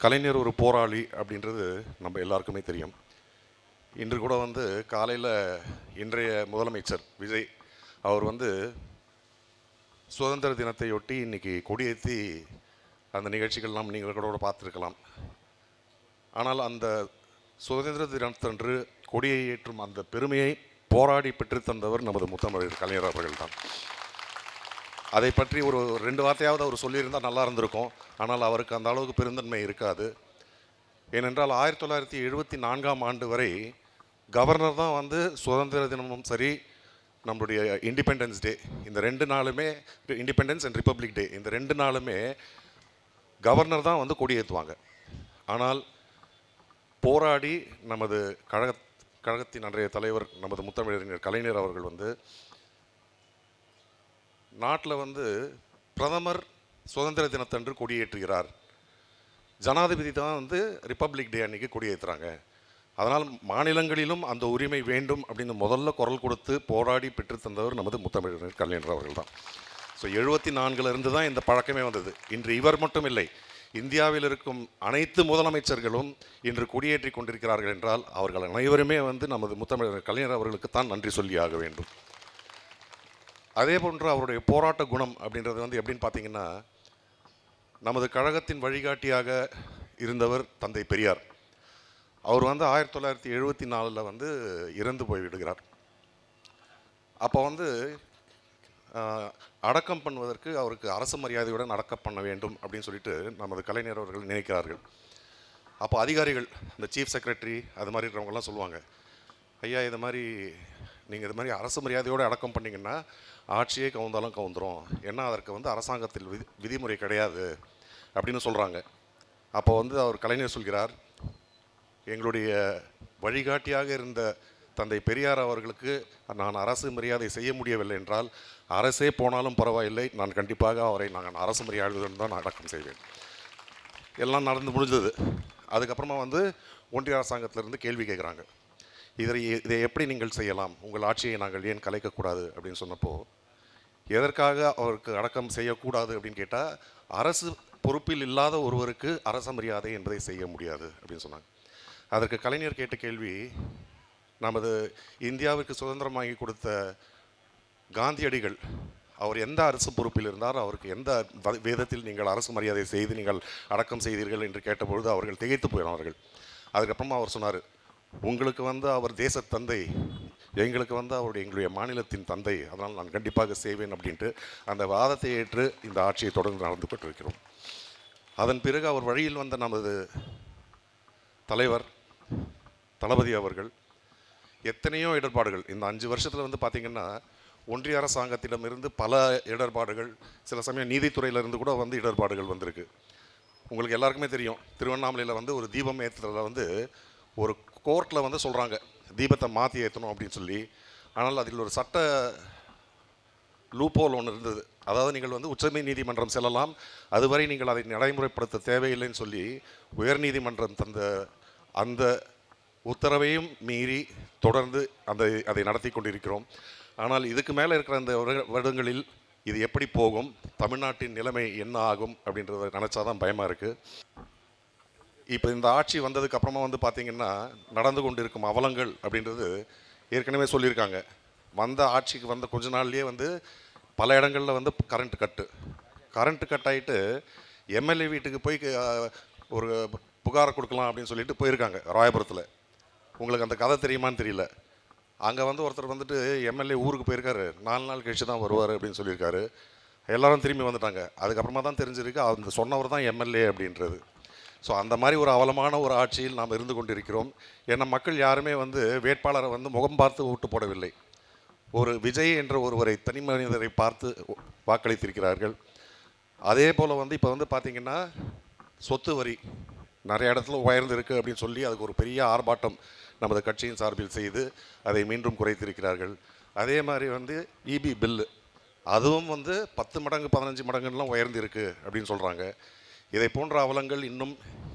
கலைஞர் ஒரு போராளி அப்படின்றது நம்ம எல்லாருக்குமே தெரியும். இன்று கூட காலையில் இன்றைய முதலமைச்சர் விஜய் அவர் சுதந்திர தினத்தையொட்டி இன்னைக்கு கொடியேற்றி அந்த நிகழ்ச்சிகள்லாம் நீங்கள் கூட பார்த்துருக்கலாம். ஆனால் அந்த சுதந்திர தினத்தன்று கொடியை ஏற்றும் அந்த பெருமையை போராடி பெற்றுத்தந்தவர் நமது முத்தமிழர் கலைஞர் அவர்கள் தான். அதை பற்றி ஒரு 2 வார்த்தையாவது அவர் சொல்லியிருந்தால் நல்லா இருந்திருக்கும். ஆனால் அவருக்கு அந்த அளவுக்கு பெருந்தன்மை இருக்காது. ஏனென்றால் 1974ஆம் ஆண்டு வரை கவர்னர் தான் சுதந்திர தினமும் சரி, நம்மளுடைய இண்டிபெண்டன்ஸ் டே, இந்த 2 நாளுமே, இண்டிபெண்டன்ஸ் அண்ட் ரிப்பப்ளிக் டே, இந்த 2 நாளுமே கவர்னர் தான் கொடியேற்றுவாங்க. ஆனால் போராடி நமது கழகத்தின் அன்றைய தலைவர் நமது முத்தமிழறிஞர் கலைஞர் அவர்கள் நாட்டில் பிரதமர் சுதந்திர தினத்தன்று கொடியேற்றுகிறார், ஜனாதிபதி தான் ரிப்பப்ளிக் டே அன்னைக்கு கொடியேற்றுறாங்க, அதனால் மாநிலங்களிலும் அந்த உரிமை வேண்டும் அப்படின்னு முதல்ல குரல் கொடுத்து போராடி பெற்றுத்தந்தவர் நமது முத்தமிழர் கலைஞர் அவர்கள் தான். ஸோ 74 தான் இந்த பழக்கமே வந்தது. இன்று இவர் மட்டும் இல்லை, இந்தியாவில் இருக்கும் அனைத்து முதலமைச்சர்களும் இன்று கொடியேற்றி கொண்டிருக்கிறார்கள் என்றால் அவர்கள் அனைவருமே நமது முத்தமிழர் கலைஞர் அவர்களுக்கு தான் நன்றி சொல்லி ஆக வேண்டும். அதே போன்று அவருடைய போராட்ட குணம் அப்படின்றது எப்படின்னு பார்த்தீங்கன்னா, நமது கழகத்தின் வழிகாட்டியாக இருந்தவர் தந்தை பெரியார். அவர் 1974 இறந்து போய்விடுகிறார். அப்போ அடக்கம் பண்ணுவதற்கு அவருக்கு அரசு மரியாதையுடன் அடக்கம் பண்ண வேண்டும் அப்படின்னு சொல்லிட்டு நமது கலைஞர் அவர்கள் நினைக்கிறார்கள். அப்போ அதிகாரிகள், இந்த சீஃப் செக்ரட்டரி அது மாதிரி இருக்கிறவங்கலாம் சொல்லுவாங்க, ஐயா இது மாதிரி நீங்கள் இது மாதிரி அரசு மரியாதையோடு அடக்கம் பண்ணிங்கன்னா ஆட்சியே கவுந்தாலும் கவுந்துரும், ஏன்னா அதற்கு அரசாங்கத்தில் விதிமுறை கிடையாது அப்படின்னு சொல்கிறாங்க. அப்போ அவர் கலைஞர் சொல்கிறார், எங்களுடைய வழிகாட்டியாக இருந்த தந்தை பெரியார் அவர்களுக்கு நான் அரசு மரியாதை செய்ய முடியவில்லை என்றால் அரசே போனாலும் பரவாயில்லை, நான் கண்டிப்பாக அவரை நான் அரசு மரியாதையுடன் தான் அடக்கம் செய்வேன். எல்லாம் நடந்து முடிஞ்சது. அதுக்கப்புறமா ஒன்றிய அரசாங்கத்திலிருந்து கேள்வி கேட்குறாங்க, இதை எப்படி நீங்கள் செய்யலாம், உங்கள் ஆட்சியை நாங்கள் ஏன் கலைக்கக்கூடாது அப்படின்னு சொன்னப்போ, எதற்காக அவருக்கு அடக்கம் செய்யக்கூடாது அப்படின்னு கேட்டால், அரசு பொறுப்பில் இல்லாத ஒருவருக்கு அரச மரியாதை என்பதை செய்ய முடியாது அப்படின்னு சொன்னாங்க. அதற்கு கலைஞர் கேட்ட கேள்வி, நமது இந்தியாவுக்கு சுதந்திரம் வாங்கி கொடுத்த காந்தியடிகள் அவர் எந்த அரசு பொறுப்பில் இருந்தார், அவருக்கு எந்த வேதத்தில் நீங்கள் அரசு மரியாதை செய்து நீங்கள் அடக்கம் செய்தீர்கள் என்று கேட்டபொழுது அவர்கள் திகைத்து போயினார்கள். அதுக்கப்புறமா அவர் சொன்னார், உங்களுக்கு அவர் தேச தந்தை, எங்களுக்கு எங்களுடைய மாநிலத்தின் தந்தை, அதனால் நான் கண்டிப்பாக செய்வேன் அப்படின்ட்டு அந்த வாதத்தை ஏற்று இந்த ஆட்சியை தொடர்ந்து நடந்து கொண்டிருக்கிறோம். அதன் பிறகு அவர் வழியில் நமது தலைவர் தளபதி அவர்கள் எத்தனையோ இடர்பாடுகள், இந்த 5 வருஷத்தில் பார்த்தீங்கன்னா ஒன்றிய அரசாங்கத்திடமிருந்து பல இடர்பாடுகள், சில சமயம் நீதித்துறையிலிருந்து கூட இடர்பாடுகள் வந்திருக்கு. உங்களுக்கு எல்லாருக்குமே தெரியும், திருவண்ணாமலையில் ஒரு தீபம் ஏற்றுறதுல ஒரு கோர்ட்டில் சொல்கிறாங்க தீபத்தை மாற்றி ஏற்றணும் அப்படின்னு சொல்லி. ஆனால் அதில் ஒரு சட்ட லூப்போல் ஒன்று இருந்தது. அதாவது நீங்கள் உச்ச நீதிமன்றம் செல்லலாம், அதுவரை நீங்கள் அதை நடைமுறைப்படுத்த தேவையில்லைன்னு சொல்லி உயர்நீதிமன்றம் தந்த அந்த உத்தரவையும் மீறி தொடர்ந்து அதை நடத்தி கொண்டிருக்கிறோம். ஆனால் இதுக்கு மேலே இருக்கிற அந்த வருடங்களில் இது எப்படி போகும், தமிழ்நாட்டின் நிலைமை என்ன ஆகும் அப்படின்றத நினச்சாதான் பயமாக இருக்குது. இப்போ இந்த ஆட்சி வந்ததுக்கு அப்புறமா பார்த்தீங்கன்னா நடந்து கொண்டு இருக்கும் அவலங்கள் அப்படின்றது ஏற்கனவே சொல்லியிருக்காங்க. வந்த ஆட்சிக்கு கொஞ்ச நாள்லேயே பல இடங்களில் கரண்ட் கட் ஆகிட்டு எம்எல்ஏ வீட்டுக்கு போய் ஒரு புகாரை கொடுக்கலாம் அப்படின்னு சொல்லிட்டு போயிருக்காங்க ராயபுரத்தில். உங்களுக்கு அந்த கதை தெரியுமான்னு தெரியல. அங்கே ஒருத்தர் எம்எல்ஏ ஊருக்கு போயிருக்காரு, 4 நாள் கழிச்சு தான் வருவார் அப்படின்னு சொல்லியிருக்காரு. எல்லாரும் திரும்பி வந்துட்டாங்க. அதுக்கப்புறமா தான் தெரிஞ்சிருக்கு அந்த சொன்னவர் தான் எம்எல்ஏ அப்படின்றது. ஸோ அந்த மாதிரி ஒரு அவலமான ஒரு ஆட்சியில் நாம் இருந்து கொண்டிருக்கிறோம். ஏன்னா மக்கள் யாருமே வேட்பாளரை முகம் பார்த்து ஓட்டு போடவில்லை, ஒரு விஜய் என்ற ஒருவரை தனி மனிதரை பார்த்து வாக்களித்திருக்கிறார்கள். அதே போல் இப்போ பார்த்திங்கன்னா சொத்து வரி நிறைய இடத்துல உயர்ந்து இருக்குது அப்படின்னு சொல்லி அதுக்கு ஒரு பெரிய ஆர்ப்பாட்டம் நமது கட்சியின் சார்பில் செய்து அதை மீண்டும் குறைத்திருக்கிறார்கள். அதே மாதிரி இபி பில்லு அதுவும் 10 மடங்கு 15 மடங்குலாம் உயர்ந்து இருக்குது அப்படின்னு சொல்கிறாங்க. இதை போன்ற அவலங்கள் இன்னும்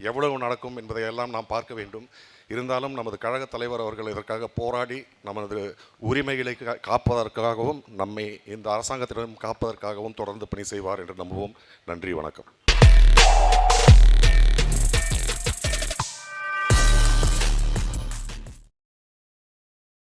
எவ்வளவு நடக்கும் என்பதையெல்லாம் நாம் பார்க்க வேண்டும். இருந்தாலும் நமது கழக தலைவர் அவர்கள் இதற்காக போராடி நமது உரிமைகளை காப்பதற்காகவும் நம்மை இந்த அரசாங்கத்திடம் காப்பதற்காகவும் தொடர்ந்து பணி செய்வார் என்று நம்புவோம். நன்றி, வணக்கம்.